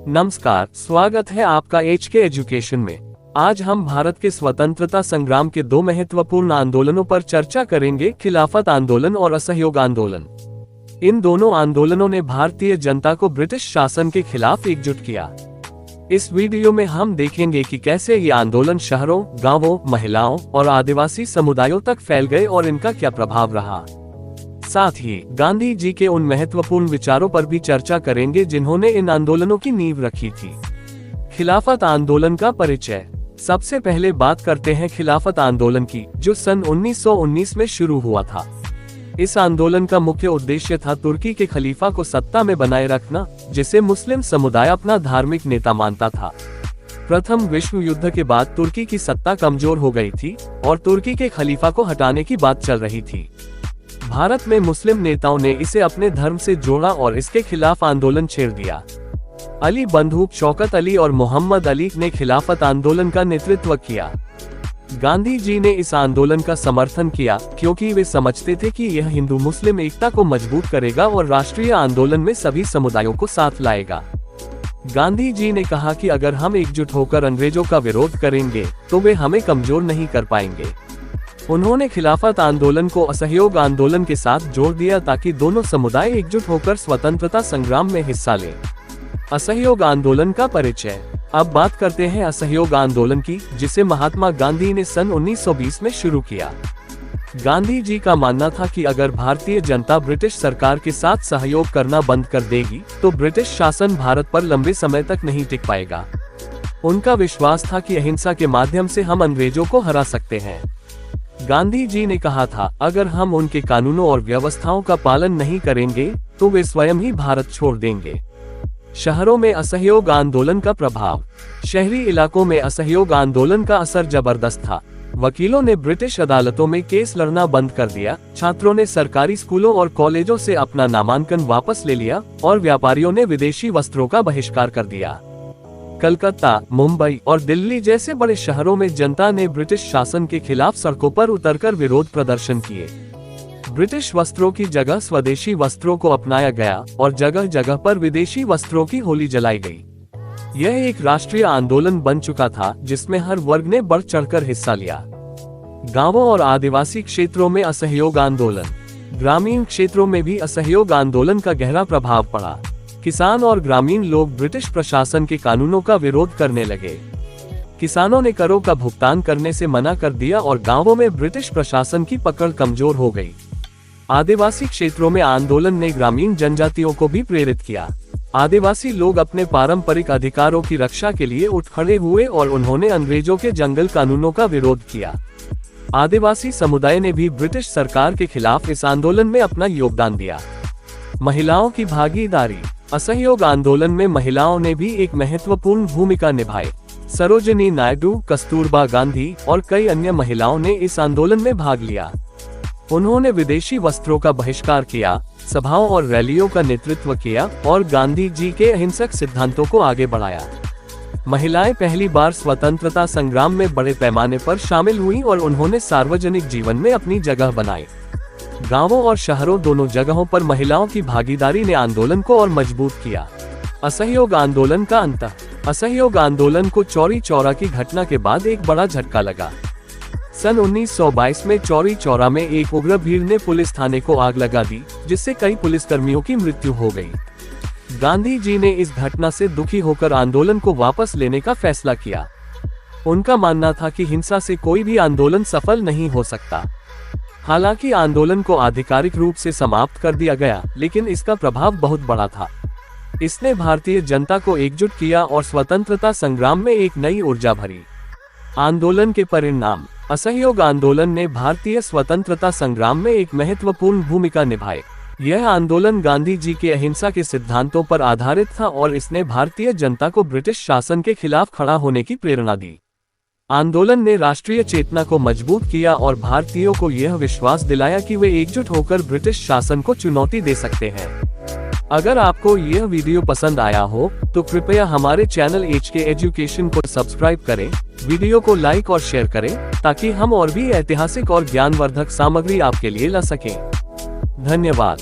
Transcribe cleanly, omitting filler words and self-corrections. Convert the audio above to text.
नमस्कार, स्वागत है आपका HK एजुकेशन में। आज हम भारत के स्वतंत्रता संग्राम के दो महत्वपूर्ण आंदोलनों पर चर्चा करेंगे, खिलाफत आंदोलन और असहयोग आंदोलन। इन दोनों आंदोलनों ने भारतीय जनता को ब्रिटिश शासन के खिलाफ एकजुट किया। इस वीडियो में हम देखेंगे कि कैसे ये आंदोलन शहरों, गांवों, महिलाओं और आदिवासी समुदायों तक फैल गए और इनका क्या प्रभाव रहा। साथ ही गांधी जी के उन महत्वपूर्ण विचारों पर भी चर्चा करेंगे जिन्होंने इन आंदोलनों की नींव रखी थी। खिलाफत आंदोलन का परिचय। सबसे पहले बात करते हैं खिलाफत आंदोलन की, जो सन 1919 में शुरू हुआ था। इस आंदोलन का मुख्य उद्देश्य था तुर्की के खलीफा को सत्ता में बनाए रखना, जिसे मुस्लिम समुदाय अपना धार्मिक नेता मानता था। प्रथम विश्व युद्ध के बाद तुर्की की सत्ता कमजोर हो गई थी और तुर्की के खलीफा को हटाने की बात चल रही थी। भारत में मुस्लिम नेताओं ने इसे अपने धर्म से जोड़ा और इसके खिलाफ आंदोलन छेड़ दिया। अली बंधु, शौकत अली और मोहम्मद अली ने खिलाफत आंदोलन का नेतृत्व किया। गांधी जी ने इस आंदोलन का समर्थन किया क्योंकि वे समझते थे कि यह हिंदू मुस्लिम एकता को मजबूत करेगा और राष्ट्रीय आंदोलन में सभी समुदायों को साथ लाएगा। गांधी जी ने कहा कि अगर हम एकजुट होकर अंग्रेजों का विरोध करेंगे तो वे हमें कमजोर नहीं कर पाएंगे। उन्होंने खिलाफत आंदोलन को असहयोग आंदोलन के साथ जोड़ दिया ताकि दोनों समुदाय एकजुट होकर स्वतंत्रता संग्राम में हिस्सा लें। असहयोग आंदोलन का परिचय। अब बात करते हैं असहयोग आंदोलन की, जिसे महात्मा गांधी ने सन 1920 में शुरू किया। गांधी जी का मानना था कि अगर भारतीय जनता ब्रिटिश सरकार के साथ सहयोग करना बंद कर देगी तो ब्रिटिश शासन भारत पर लंबे समय तक नहीं टिक पाएगा। उनका विश्वास था कि अहिंसा के माध्यम से हम अंग्रेजों को हरा सकते हैं। गांधी जी ने कहा था, अगर हम उनके कानूनों और व्यवस्थाओं का पालन नहीं करेंगे तो वे स्वयं ही भारत छोड़ देंगे। शहरों में असहयोग आंदोलन का प्रभाव। शहरी इलाकों में असहयोग आंदोलन का असर जबरदस्त था। वकीलों ने ब्रिटिश अदालतों में केस लड़ना बंद कर दिया, छात्रों ने सरकारी स्कूलों और कॉलेजों से अपना नामांकन वापस ले लिया और व्यापारियों ने विदेशी वस्त्रों का बहिष्कार कर दिया। कलकत्ता, मुंबई और दिल्ली जैसे बड़े शहरों में जनता ने ब्रिटिश शासन के खिलाफ सड़कों पर उतरकर विरोध प्रदर्शन किए। ब्रिटिश वस्त्रों की जगह स्वदेशी वस्त्रों को अपनाया गया और जगह जगह पर विदेशी वस्त्रों की होली जलाई गई। यह एक राष्ट्रीय आंदोलन बन चुका था जिसमें हर वर्ग ने बढ़ चढ़कर हिस्सा लिया। गांवों और आदिवासी क्षेत्रों में असहयोग आंदोलन। ग्रामीण क्षेत्रों में भी असहयोग आंदोलन का गहरा प्रभाव पड़ा। किसान और ग्रामीण लोग ब्रिटिश प्रशासन के कानूनों का विरोध करने लगे। किसानों ने करों का भुगतान करने से मना कर दिया और गांवों में ब्रिटिश प्रशासन की पकड़ कमजोर हो गई। आदिवासी क्षेत्रों में आंदोलन ने ग्रामीण जनजातियों को भी प्रेरित किया। आदिवासी लोग अपने पारंपरिक अधिकारों की रक्षा के लिए उठ खड़े हुए और उन्होंने अंग्रेजों के जंगल कानूनों का विरोध किया। आदिवासी समुदाय ने भी ब्रिटिश सरकार के खिलाफ इस आंदोलन में अपना योगदान दिया। महिलाओं की भागीदारी। असहयोग आंदोलन में महिलाओं ने भी एक महत्वपूर्ण भूमिका निभाई। सरोजिनी नायडू, कस्तूरबा गांधी और कई अन्य महिलाओं ने इस आंदोलन में भाग लिया। उन्होंने विदेशी वस्त्रों का बहिष्कार किया, सभाओं और रैलियों का नेतृत्व किया और गांधी जी के अहिंसक सिद्धांतों को आगे बढ़ाया। महिलाएं पहली बार स्वतंत्रता संग्राम में बड़े पैमाने पर शामिल हुईं और उन्होंने सार्वजनिक जीवन में अपनी जगह बनाई। गांवों और शहरों दोनों जगहों पर महिलाओं की भागीदारी ने आंदोलन को और मजबूत किया। असहयोग आंदोलन का अंत। असहयोग आंदोलन को चौरी चौरा की घटना के बाद एक बड़ा झटका लगा। सन 1922 में चौरी चौरा में एक उग्र भीड़ ने पुलिस थाने को आग लगा दी, जिससे कई पुलिसकर्मियों की मृत्यु हो गई। गांधी जी ने इस घटना से दुखी होकर आंदोलन को वापस लेने का फैसला किया। उनका मानना था कि हिंसा से कोई भी आंदोलन सफल नहीं हो सकता। हालांकि आंदोलन को आधिकारिक रूप से समाप्त कर दिया गया, लेकिन इसका प्रभाव बहुत बड़ा था। इसने भारतीय जनता को एकजुट किया और स्वतंत्रता संग्राम में एक नई ऊर्जा भरी। आंदोलन के परिणाम। असहयोग आंदोलन ने भारतीय स्वतंत्रता संग्राम में एक महत्वपूर्ण भूमिका निभाई। यह आंदोलन गांधी जी के अहिंसा के सिद्धांतों पर आधारित था और इसने भारतीय जनता को ब्रिटिश शासन के खिलाफ खड़ा होने की प्रेरणा दी। आंदोलन ने राष्ट्रीय चेतना को मजबूत किया और भारतीयों को यह विश्वास दिलाया कि वे एकजुट होकर ब्रिटिश शासन को चुनौती दे सकते हैं। अगर आपको यह वीडियो पसंद आया हो तो कृपया हमारे चैनल HK एजुकेशन को सब्सक्राइब करें, वीडियो को लाइक और शेयर करें ताकि हम और भी ऐतिहासिक और ज्ञानवर्धक सामग्री आपके लिए ला सकें। धन्यवाद।